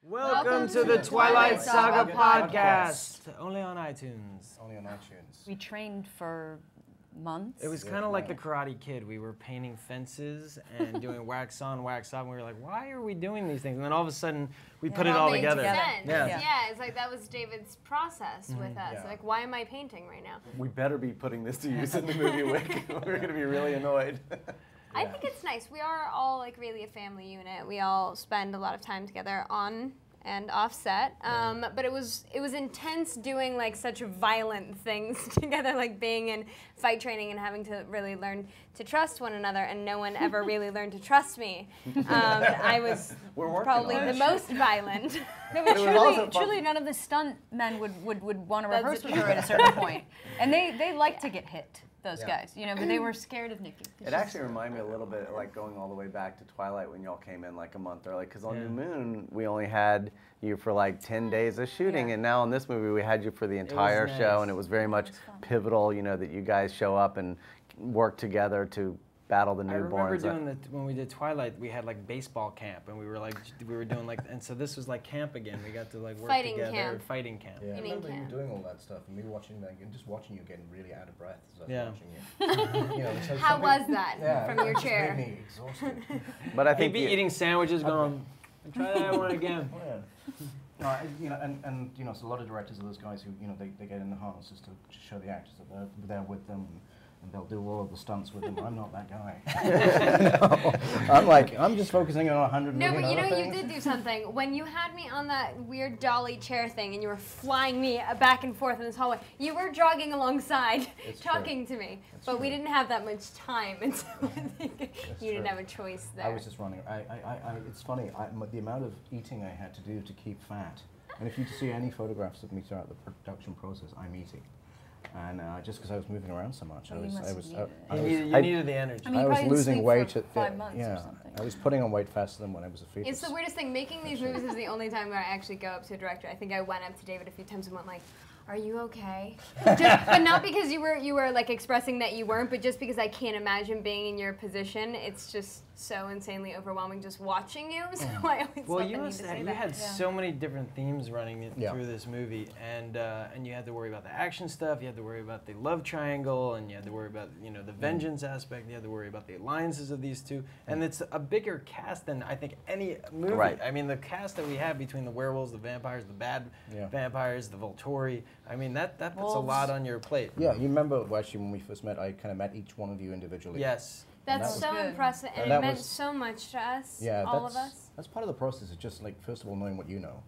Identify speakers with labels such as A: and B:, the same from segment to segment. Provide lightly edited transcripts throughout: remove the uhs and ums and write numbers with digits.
A: Welcome to the Twilight Saga podcast. Only on iTunes.
B: Only on iTunes.
C: We trained for months.
A: It was kind of like the Karate Kid. We were painting fences and doing wax on, wax off, and we were like, why are we doing these things? And then all of a sudden, we put it all together.
D: Yeah, it's like that was David's process with us.
B: Yeah.
D: Like, why am I painting right now?
B: We better be putting this to use in the movie, Wyck. We're going to be really annoyed.
D: I think it's nice. We are all like really a family unit. We all spend a lot of time together on and off set. But it was intense doing like such violent things together, like being in fight training and having to really learn to trust one another, and no one ever really learned to trust me. I was probably the most violent.
C: No, but truly none of the stunt men would want to rehearse with her at a certain point. And they like to get hit. Those guys, you know, but they were scared of Nikki.
B: It actually reminded me a little bit like going all the way back to Twilight when y'all came in like a month early, because on New Moon we only had you for like 10 days of shooting, and now in this movie we had you for the entire show, and it was very much pivotal, you know, that you guys show up and work together to battle the newborns.
A: I remember doing when we did Twilight, we had like baseball camp, and we were doing like, and so this was like camp again. We got to like work together, fighting camp.
B: Yeah, I remember you doing all that stuff, and me watching that, and just watching you getting really out of breath as I was watching you. You know, so
D: how was that from your chair?
B: It made me exhausted.
A: But I think he'd be eating sandwiches, going, "Try that one again."
B: No, you know, and you know, so a lot of directors are those guys who, you know, they get in the harnesses to show the actors that they're there with them. And they'll do all of the stunts with them. I'm not that guy. No, I'm just focusing on 100 million
D: No, but you know,
B: things.
D: you did do something. When you had me on that weird dolly chair thing and you were flying me back and forth in this hallway, you were jogging alongside, talking to me. But we didn't have that much time, and so I think you didn't have a choice there.
B: I was just running. It's funny, the amount of eating I had to do to keep fat. And if you see any photographs of me throughout the production process, I'm eating. And just because I was moving around so much,
A: you needed the energy.
C: I mean,
B: I was losing weight
C: for 5 months or something.
B: I was putting on weight faster than when I was a fetus.
D: It's the weirdest thing. Making these movies is the only time where I actually go up to a director. I think I went up to David a few times and went like, "Are you okay?" But not because you were like expressing that you weren't, but just because I can't imagine being in your position. It's just so insanely overwhelming just watching you. So I always
A: you had so many different themes running through this movie, and you had to worry about the action stuff, you had to worry about the love triangle, and you had to worry about, you know, the vengeance aspect, you had to worry about the alliances of these two, and it's a bigger cast than I think any movie.
B: Right.
A: I mean, the cast that we have between the werewolves, the vampires, the bad vampires, the Volturi, I mean, that puts a lot on your plate.
B: Yeah, you remember actually when we first met, I kind of met each one of you individually.
A: Yes.
D: That's so impressive, and it meant so much to us, all of us.
B: That's part of the process, is just like, first of all, knowing what you know,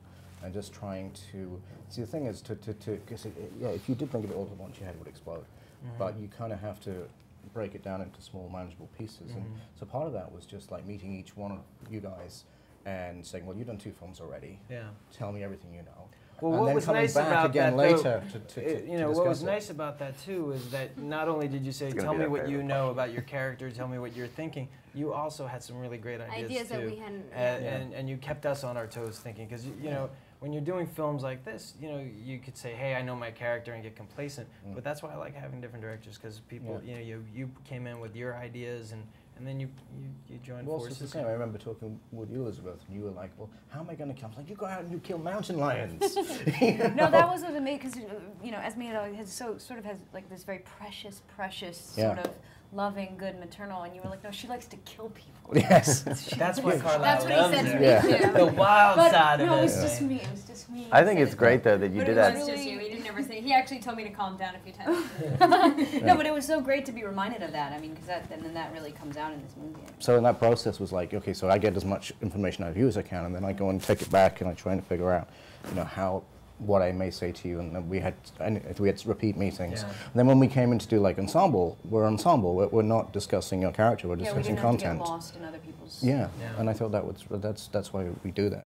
B: and just trying to, see, the thing is because if you did bring it all at once, your head would explode. But you kind of have to break it down into small, manageable pieces. And so part of that was just like meeting each one of you guys and saying, well, you've done 2 films already. Yeah. Tell me everything you know.
A: Well,
B: and
A: what was nice about that,
B: later
A: you know, what was nice about that too is that not only did you say, "Tell me what you know about your character, tell me what you're thinking," you also had some really great ideas too,
D: that we hadn't,
A: and you kept us on our toes thinking, because you know, when you're doing films like this, you know, you could say, "Hey, I know my character," and get complacent. But that's why I like having different directors, because people, you know, you came in with your ideas, and then you joined forces.
B: It's the same. I remember talking with you, Elizabeth, and you were like, "Well, how am I going to kill?" I was like, "You go out and you kill mountain lions."
C: No, that was what made, because you know, Esme has sort of has like this very precious sort of loving, good, maternal, and you were like, "No, she likes to kill people."
B: Yes,
A: that's what Carlisle
D: That's what he said to me too.
A: The wild side of it.
C: No, it was just me. It was just me.
B: I think it's great though that you did that.
D: It was just you. He didn't ever say. He actually told me to calm down a few times.
C: No, but it was so great to be reminded of that. I mean, because then that really comes out in this movie.
B: So in that process was like, okay, so I get as much information out of you as I can, and then I go and take it back, and I try and figure out, you know, what I may say to you, and then we had repeat meetings. And then when we came in to do like ensemble, we're not discussing your character, we're discussing content.
C: We didn't have to get lost in other people's.
B: Yeah, and I thought that's why we do that.